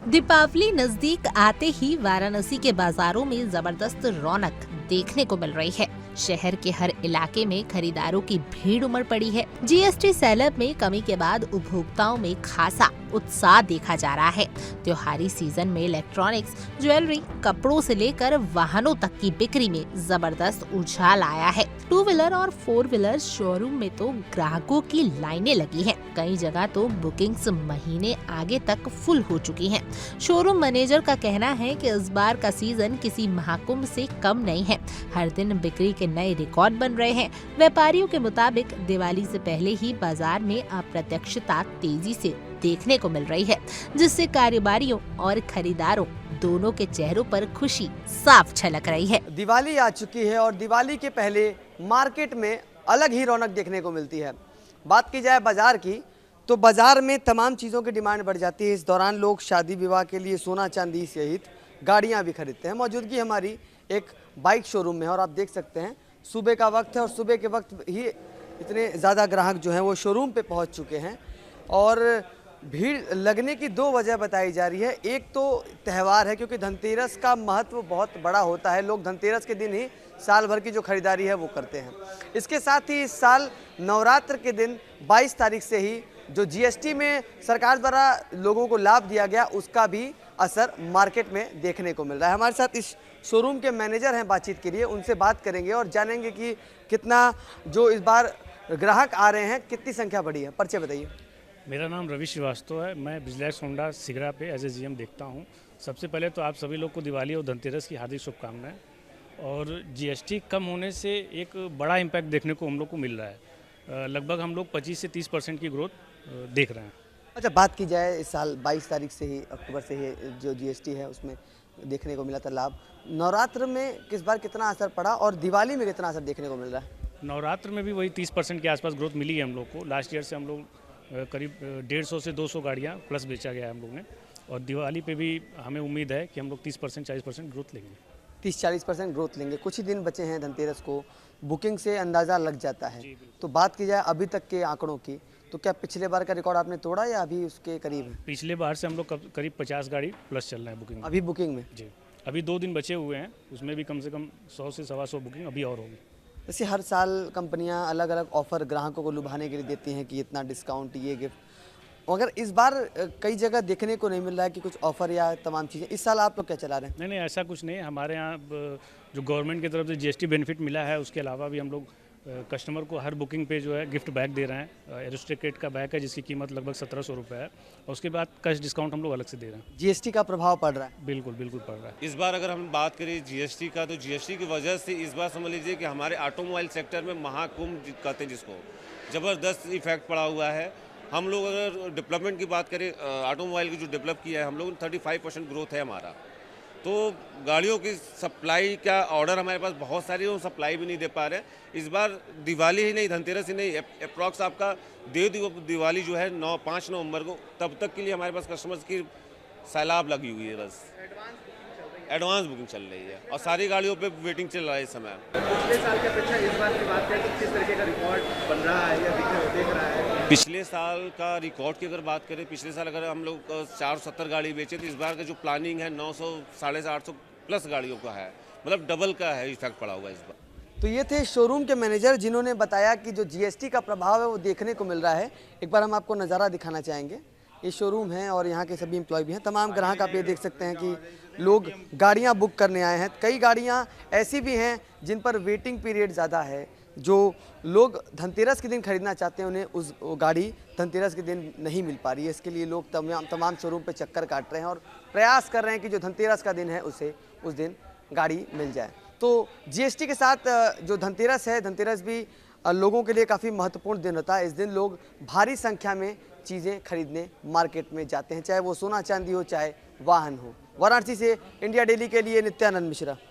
दीपावली नजदीक आते ही वाराणसी के बाजारों में जबरदस्त रौनक देखने को मिल रही है। शहर के हर इलाके में खरीदारों की भीड़ उमड़ पड़ी है। जीएसटी सैलब में कमी के बाद उपभोक्ताओं में खासा उत्साह देखा जा रहा है। त्योहारी सीजन में इलेक्ट्रॉनिक्स, ज्वेलरी, कपड़ों से लेकर वाहनों तक की बिक्री में जबरदस्त उछाल आया है। 2 व्हीलर और 4 व्हीलर शोरूम में तो ग्राहकों की लाइनें लगी हैं। कई जगह तो बुकिंग्स महीने आगे तक फुल हो चुकी हैं। शोरूम मैनेजर का कहना है कि इस बार का सीजन किसी महाकुंभ से कम नहीं है। हर दिन बिक्री के नए रिकॉर्ड बन रहे हैं। व्यापारियों के मुताबिक दिवाली से पहले ही बाजार में अप्रत्यक्षता तेजी से देखने को मिल रही है, जिससे कारोबारियों और खरीदारों दोनों के चेहरों पर खुशी साफ झलक रही है। दिवाली आ चुकी है और दिवाली के पहले मार्केट में अलग ही रौनक देखने को मिलती है। बात की जाए बाजार की तो बाजार में तमाम चीज़ों की डिमांड बढ़ जाती है। इस दौरान लोग शादी विवाह के लिए सोना चांदी सहित गाड़ियां भी खरीदते हैं। मौजूदगी हमारी एक बाइक शोरूम में है और आप देख सकते हैं सुबह का वक्त है और सुबह के वक्त ही इतने ज़्यादा ग्राहक जो हैं वो शोरूम पे पहुंच चुके हैं। और भीड़ लगने की 2 वजह बताई जा रही है। एक तो त्यौहार है, क्योंकि धनतेरस का महत्व बहुत बड़ा होता है। लोग धनतेरस के दिन ही साल भर की जो खरीदारी है वो करते हैं। इसके साथ ही इस साल नवरात्र के दिन 22 तारीख से ही जो जीएसटी में सरकार द्वारा लोगों को लाभ दिया गया, उसका भी असर मार्केट में देखने को मिल रहा है। हमारे साथ इस शोरूम के मैनेजर हैं बातचीत के लिए, उनसे बात करेंगे और जानेंगे कि कितना जो इस बार ग्राहक आ रहे हैं, कितनी संख्या बढ़ी है। परिचय बताइए। मेरा नाम रवि श्रीवास्तव है। मैं बिजलेस होंडा सिगरा पे एज ए जीएम देखता हूँ। सबसे पहले तो आप सभी लोग को दिवाली और धनतेरस की हार्दिक शुभकामनाएं। और जीएसटी कम होने से एक बड़ा इम्पैक्ट देखने को हम लोग को मिल रहा है। लगभग हम लोग 25 से 30% की ग्रोथ देख रहे हैं। अच्छा, बात की जाए इस साल 22 तारीख से ही, अक्टूबर से ही जो जीएसटी है उसमें देखने को मिला था लाभ। नवरात्र में किस बार कितना असर पड़ा और दिवाली में कितना असर देखने को मिल रहा है? नवरात्र में भी वही 30% के आसपास ग्रोथ मिली है हम लोग को। लास्ट ईयर से हम लोग करीब 150 से 200 गाड़ियाँ प्लस बेचा गया है हम लोग ने। और दिवाली पे भी हमें उम्मीद है कि हम लोग 30% 40% ग्रोथ लेंगे। 30-40% ग्रोथ लेंगे। कुछ ही दिन बचे हैं धनतेरस को, बुकिंग से अंदाज़ा लग जाता है। तो बात की जाए अभी तक के आंकड़ों की, तो क्या पिछले बार का रिकॉर्ड आपने तोड़ा या अभी उसके करीब है? पिछले बार से हम लोग करीब 50 गाड़ी प्लस चल रहे हैं बुकिंग में। अभी बुकिंग में जी, अभी 2 दिन बचे हुए हैं, उसमें भी कम से कम 100 से 125 बुकिंग अभी और होगी। जैसे हर साल कंपनियां अलग अलग ऑफर ग्राहकों को लुभाने के लिए देती हैं कि इतना डिस्काउंट, ये गिफ्ट, मगर इस बार कई जगह देखने को नहीं मिल रहा है कि कुछ ऑफर या तमाम चीज़ें। इस साल आप लोग क्या चला रहे हैं? नहीं, ऐसा कुछ नहीं है। हमारे यहाँ जो गवर्नमेंट की तरफ से जीएसटी बेनिफिट मिला है, उसके अलावा भी हम लोग कस्टमर को हर बुकिंग पे जो है गिफ्ट बैग दे रहे हैं। एरोस्टेकेट का बैग है जिसकी कीमत लगभग 1700 रुपये है और उसके बाद कैश डिस्काउंट हम लोग अलग से दे रहे हैं। जीएसटी का प्रभाव पड़ रहा है? बिल्कुल बिल्कुल पड़ रहा है। इस बार अगर हम बात करें जीएसटी का, तो जीएसटी की वजह से इस बार समझ लीजिए कि हमारे ऑटोमोबाइल सेक्टर में महाकुंभ कहते हैं जिसको, ज़बरदस्त इफेक्ट पड़ा हुआ है। हम लोग अगर डेवलपमेंट की बात करें, ऑटोमोबाइल की जो डेवलप किया है हम लोग, 35% ग्रोथ है हमारा। तो गाड़ियों की सप्लाई का ऑर्डर हमारे पास बहुत सारी है, वो सप्लाई भी नहीं दे पा रहे। इस बार दिवाली ही नहीं, धनतेरस ही नहीं, अप्रॉक्स आपका दिवाली जो है 5 नवंबर को, तब तक के लिए हमारे पास कस्टमर्स की सैलाब लगी हुई है। बस एडवांस बुकिंग चल रही है और सारी गाड़ियों पे वेटिंग चल रहा है इस समय। पिछले साल की अपेक्षा इस बार की बात करें तो किस तरीके का रिकॉर्ड बन रहा है या देख रहा है? पिछले साल का रिकॉर्ड की अगर बात करें, पिछले साल अगर हम लोग 470 गाड़ी बेचे, तो इस बार का जो प्लानिंग है 900 850 प्लस गाड़ियों का है, मतलब डबल का है इफेक्ट पड़ा हुआ इस बार। तो ये थे शोरूम के मैनेजर जिन्होंने बताया कि जो जीएसटी का प्रभाव है वो देखने को मिल रहा है। एक बार हम आपको नज़ारा दिखाना चाहेंगे। ये शोरूम है और यहाँ के सभी एम्प्लॉय भी हैं। तमाम ग्राहक आप ये देख सकते हैं कि लोग गाड़ियाँ बुक करने आए हैं। कई गाड़ियाँ ऐसी भी हैं जिन पर वेटिंग पीरियड ज़्यादा है। जो लोग धनतेरस के दिन खरीदना चाहते हैं, उन्हें उस गाड़ी धनतेरस के दिन नहीं मिल पा रही है। इसके लिए लोग तमाम शोरूम पे चक्कर काट रहे हैं और प्रयास कर रहे हैं कि जो धनतेरस का दिन है उसे उस दिन गाड़ी मिल जाए। तो जीएसटी के साथ जो धनतेरस है, धनतेरस भी लोगों के लिए काफ़ी महत्वपूर्ण दिन होता है। इस दिन लोग भारी संख्या में चीज़ें खरीदने मार्केट में जाते हैं, चाहे वो सोना चांदी हो, चाहे वाहन हो। वाराणसी से इंडिया डेली के लिए नित्यानंद मिश्रा।